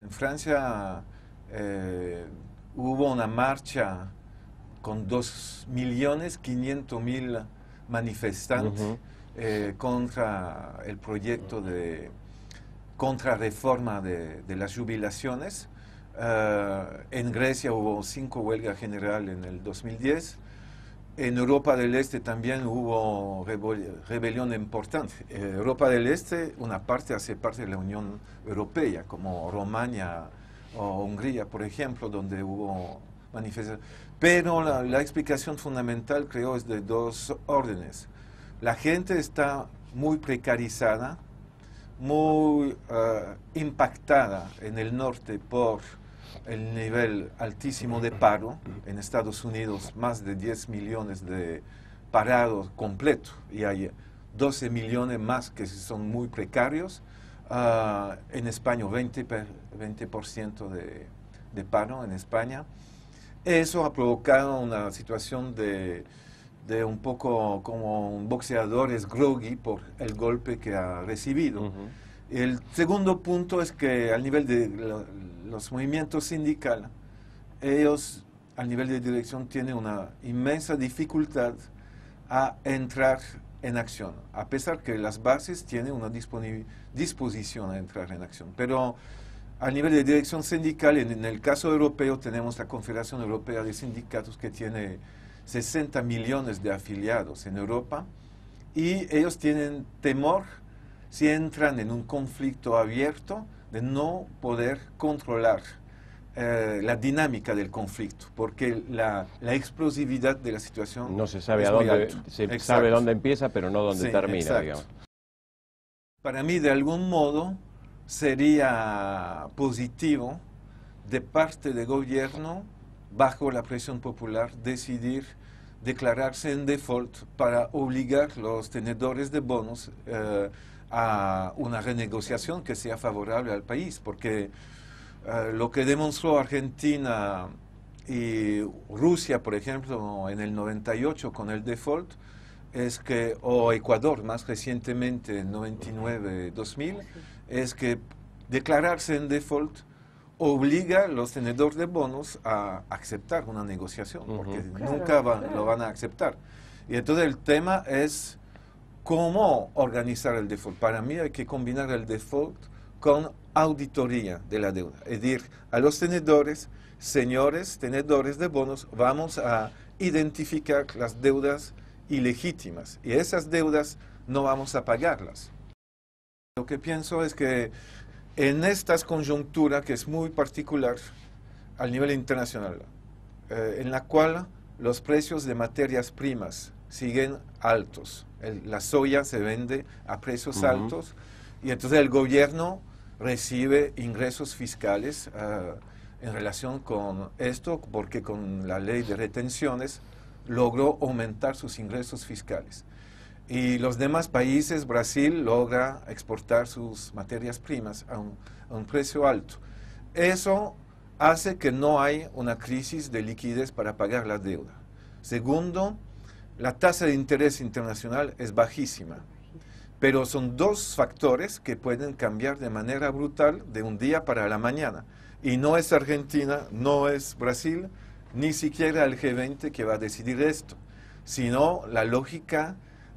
En Francia hubo una marcha con 2.500.000 manifestantes Ujú. contra el proyecto de contrarreforma de las jubilaciones. En Grecia hubo 5 huelgas generales en el 2010. En Europa del Este también hubo rebelión importante. Europa del Este, una parte hace parte de la Unión Europea, como Rumania o Hungría, por ejemplo, donde hubo manifestaciones. Pero la explicación fundamental, creo, es de dos órdenes. La gente está muy precarizada, muy impactada en el norte por el nivel altísimo de paro. En Estados Unidos más de 10 millones de parados completos y hay 12 millones más que son muy precarios. En España 20% de paro en España. Eso ha provocado una situación de un poco como un boxeador es groggy por el golpe que ha recibido. Ujú. El segundo punto es que al nivel de los movimientos sindicales, ellos al nivel de dirección tienen una inmensa dificultad a entrar en acción, a pesar que las bases tienen una disposición a entrar en acción. Pero a nivel de dirección sindical, en el caso europeo, tenemos la Confederación Europea de Sindicatos que tiene 60 millones de afiliados en Europa y ellos tienen temor si entran en un conflicto abierto de no poder controlar la dinámica del conflicto, porque la explosividad de la situación No se sabe es a muy dónde, alto. se sabe Exacto. dónde empieza, pero no dónde Sí, termina, exacto. digamos. Para mí, de algún modo, sería positivo de parte del gobierno, bajo la presión popular, decidir declararse en default para obligar a los tenedores de bonos a una renegociación que sea favorable al país, porque lo que demostró Argentina y Rusia, por ejemplo, en el 98 con el default, es que, o Ecuador más recientemente en 99-2000, es que declararse en default obliga a los tenedores de bonos a aceptar una negociación, porque Ujú. nunca lo van a aceptar. Y entonces el tema es cómo organizar el default. Para mí hay que combinar el default con auditoría de la deuda. Es decir, a los tenedores, señores tenedores de bonos, vamos a identificar las deudas ilegítimas y esas deudas no vamos a pagarlas. Lo que pienso es que en estas conjunturas, que es muy particular al nivel internacional, en la cual los precios de materias primas siguen altos, la soya se vende a precios Ujú. altos y entonces el gobierno recibe ingresos fiscales en relación con esto, porque con la ley de retenciones logró aumentar sus ingresos fiscales. Y los demás países, Brasil logra exportar sus materias primas a un precio alto. Eso hace que no hay una crisis de liquidez para pagar la deuda. Segundo, la tasa de interés internacional es bajísima, pero son dos factores que pueden cambiar de manera brutal de un día para la mañana. Y no es Argentina, no es Brasil, ni siquiera el G20 que va a decidir esto, sino la lógica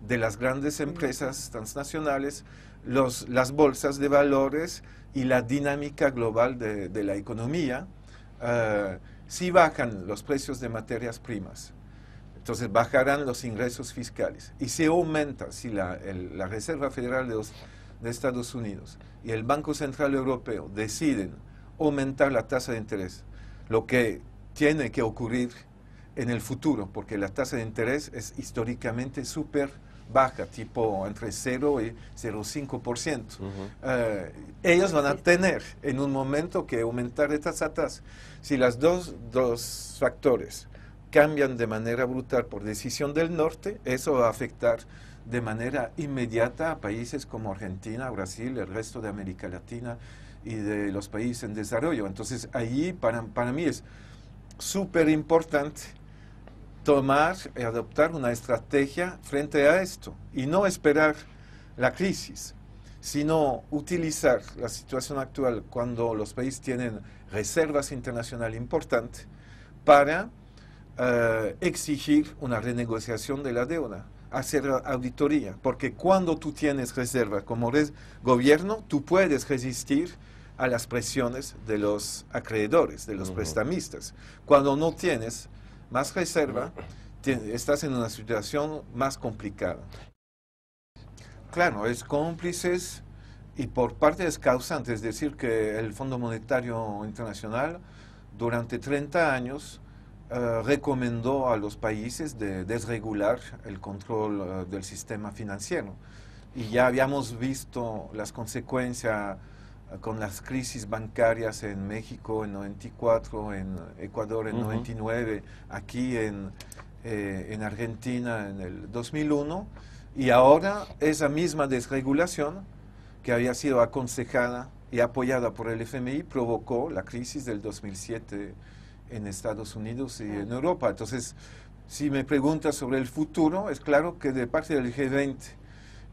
de las grandes empresas transnacionales, las bolsas de valores y la dinámica global de la economía. Si bajan los precios de materias primas, entonces bajarán los ingresos fiscales. Y si aumenta, si la Reserva Federal de Estados Unidos y el Banco Central Europeo deciden aumentar la tasa de interés, lo que tiene que ocurrir en el futuro, porque la tasa de interés es históricamente súper baja, tipo entre 0 y 0,5%. Ujú. Ellos van a tener en un momento que aumentar estas tasas. Si las dos factores cambian de manera brutal por decisión del norte, eso va a afectar de manera inmediata a países como Argentina, Brasil, el resto de América Latina y de los países en desarrollo. Entonces, allí para mí es súper importante tomar y adoptar una estrategia frente a esto y no esperar la crisis, sino utilizar la situación actual cuando los países tienen reservas internacionales importantes para exigir una renegociación de la deuda, hacer auditoría, porque cuando tú tienes reserva como gobierno, tú puedes resistir a las presiones de los acreedores, de los prestamistas. Cuando no tienes más reserva, estás en una situación más complicada. Claro, es cómplices y por parte es causante, es decir, que el Fondo Monetario Internacional durante 30 años recomendó a los países de desregular el control del sistema financiero. Y ya habíamos visto las consecuencias con las crisis bancarias en México en 94, en Ecuador en 99, aquí en Argentina en el 2001, y ahora esa misma desregulación que había sido aconsejada y apoyada por el FMI provocó la crisis del 2007 en Estados Unidos y en Europa. Entonces, si me preguntas sobre el futuro, es claro que de parte del G20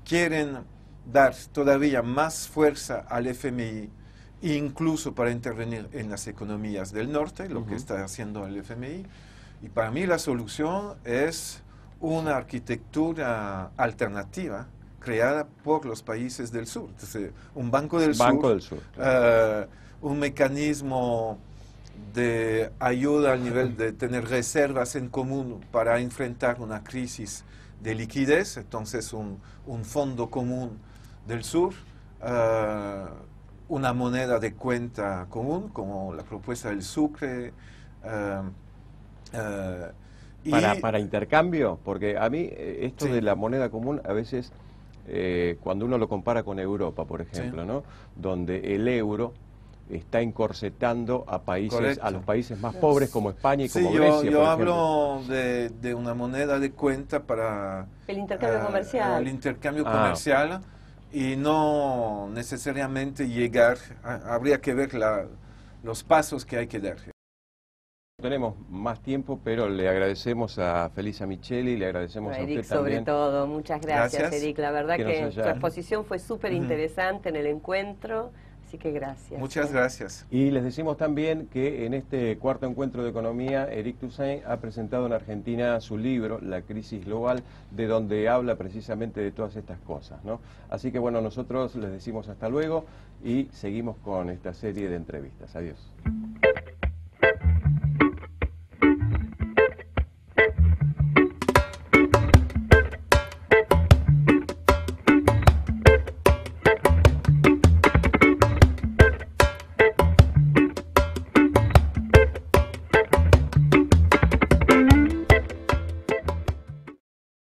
quieren dar todavía más fuerza al FMI, incluso para intervenir en las economías del norte, lo que está haciendo el FMI. Y para mí la solución es una arquitectura alternativa creada por los países del sur. Entonces, un Banco del Sur, claro. Un mecanismo de ayuda al nivel de tener reservas en común para enfrentar una crisis de liquidez, entonces un fondo común del sur, una moneda de cuenta común, como la propuesta del Sucre. Para intercambio, porque a mí esto de la moneda común a veces, cuando uno lo compara con Europa, por ejemplo, ¿no? Donde el euro está encorsetando a países, a los países más pobres como España y como Grecia. Yo hablo de una moneda de cuenta para el intercambio comercial. El intercambio comercial, y no necesariamente llegar, habría que ver los pasos que hay que dar. Tenemos más tiempo, pero le agradecemos a Felisa Micheli, le agradecemos a Eric usted también. Sobre todo, muchas gracias, Eric. La verdad que tu exposición fue súper interesante en el encuentro, así que gracias. Muchas gracias. Y les decimos también que en este cuarto encuentro de economía, Eric Toussaint ha presentado en Argentina su libro, La crisis global, de donde habla precisamente de todas estas cosas, ¿no? Así que bueno, nosotros les decimos hasta luego y seguimos con esta serie de entrevistas. Adiós.